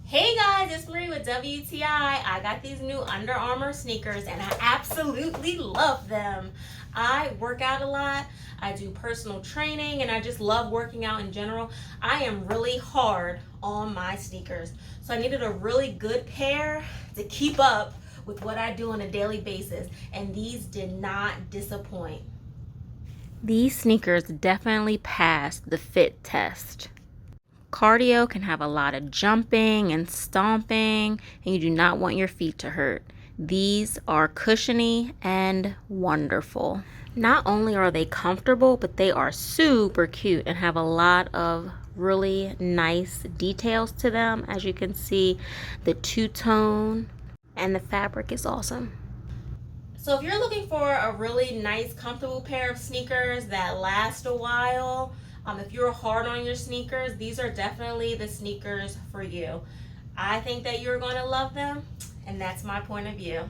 Hey guys, it's Marie with WTI. I got these new Under Armour sneakers and I absolutely love them. I work out a lot, I do personal training, and I just love working out in general. I am really hard on my sneakers, so I needed a really good pair to keep up with what I do on a daily basis, and these did not disappoint. These sneakers definitely passed the fit test. Cardio can have a lot of jumping and stomping, and you do not want your feet to hurt. These are cushiony and wonderful. Not only are they comfortable, but they are super cute and have a lot of really nice details to them. As you can see, the two-tone and the fabric is awesome. So if you're looking for a really nice, comfortable pair of sneakers that last a while, if you're hard on your sneakers, these are definitely the sneakers for you. I think that you're going to love them, and that's my point of view.